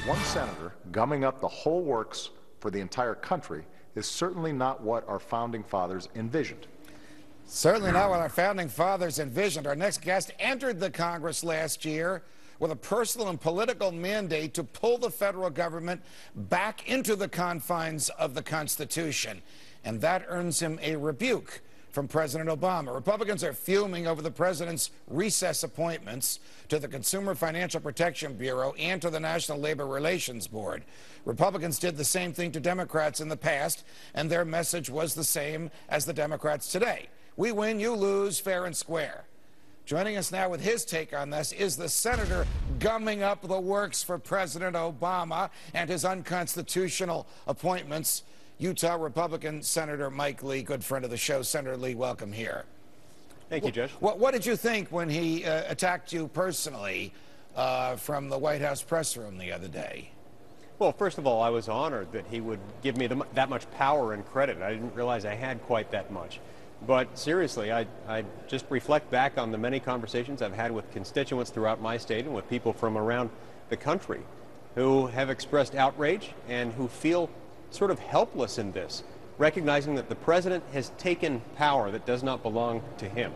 One senator gumming up the whole works for the entire country is certainly not what our founding fathers envisioned. Certainly not what our founding fathers envisioned. Our next guest entered the Congress last year with a personal and political mandate to pull the federal government back into the confines of the Constitution. And that earns him a rebuke from President Obama. Republicans are fuming over the president's recess appointments to the Consumer Financial Protection Bureau and to the National Labor Relations Board. Republicans did the same thing to Democrats in the past, and their message was the same as the Democrats today. We win, you lose, fair and square. Joining us now with his take on this is the senator gumming up the works for President Obama and his unconstitutional appointments, Utah Republican Senator Mike Lee, good friend of the show. Senator Lee, welcome here. Thank you, Judge. What did you think when he attacked you personally from the White House press room the other day? Well, first of all, I was honored that he would give me that much power and credit. I didn't realize I had quite that much. But seriously, I just reflect back on the many conversations I've had with constituents throughout my state and with people from around the country who have expressed outrage and who feel sort of helpless in this, recognizing that the president has taken power that does not belong to him.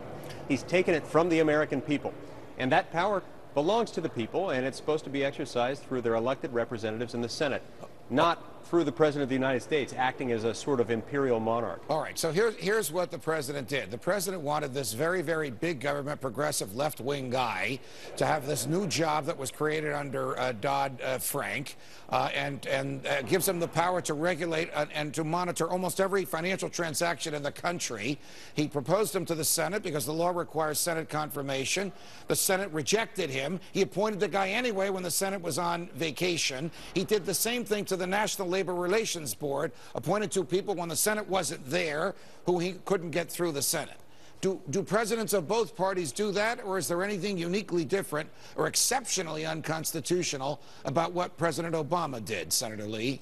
He's taken it from the American people, and that power belongs to the people, and it's supposed to be exercised through their elected representatives in the Senate, not through the President of the United States acting as a sort of imperial monarch. All right, so here's what the president did. The president wanted this very, very big government, progressive, left-wing guy to have this new job that was created under Dodd-Frank and gives him the power to regulate and to monitor almost every financial transaction in the country. He proposed him to the Senate because the law requires Senate confirmation. The Senate rejected him. He appointed the guy anyway when the Senate was on vacation. He did the same thing to the National Labor Relations Board, appointed two people when the Senate wasn't there, who he couldn't get through the Senate. Do presidents of both parties do that, or is there anything uniquely different or exceptionally unconstitutional about what President Obama did, Senator Lee?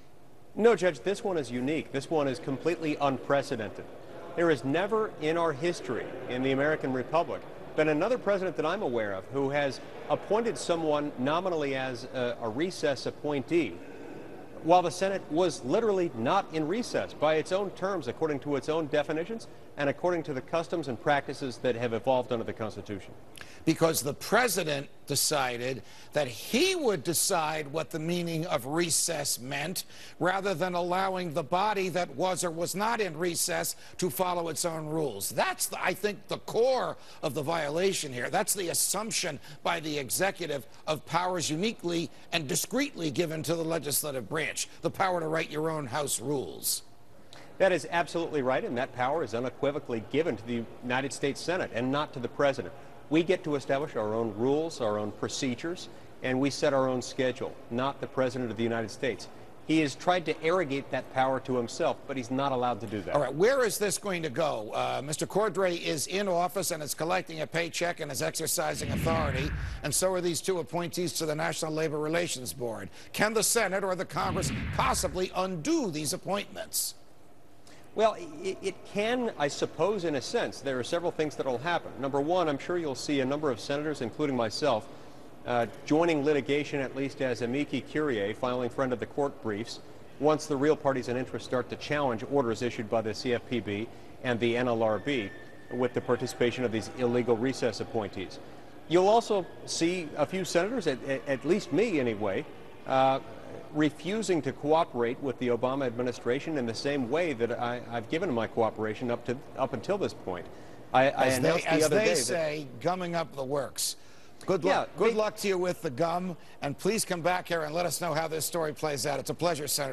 No, Judge, this one is unique. This one is completely unprecedented. There has never in our history in the American Republic been another president that I'm aware of who has appointed someone nominally as a recess appointee while the Senate was literally not in recess by its own terms, according to its own definitions, and according to the customs and practices that have evolved under the Constitution. Because the president decided that he would decide what the meaning of recess meant, rather than allowing the body that was or was not in recess to follow its own rules. That's, I think, the core of the violation here. That's the assumption by the executive of powers uniquely and discreetly given to the legislative branch, the power to write your own House rules. That is absolutely right, and that power is unequivocally given to the United States Senate and not to the president. We get to establish our own rules, our own procedures, and we set our own schedule, not the president of the United States. He has tried to arrogate that power to himself, but he's not allowed to do that. All right, where is this going to go? Mr. Cordray is in office and is collecting a paycheck and is exercising authority, and so are these two appointees to the National Labor Relations Board. Can the Senate or the Congress possibly undo these appointments? Well, it can, I suppose, in a sense. There are several things that will happen. Number one, I'm sure you'll see a number of senators, including myself, joining litigation, at least as amici curiae, filing friend of the court briefs, once the real parties in interest start to challenge orders issued by the CFPB and the NLRB with the participation of these illegal recess appointees. You'll also see a few senators, at least me anyway, refusing to cooperate with the Obama administration in the same way that I've given my cooperation up until this point. I announced the other day that, as they say, gumming up the works. Good luck. Good luck to you with the gum, and please come back here and let us know how this story plays out. It's a pleasure, Senator.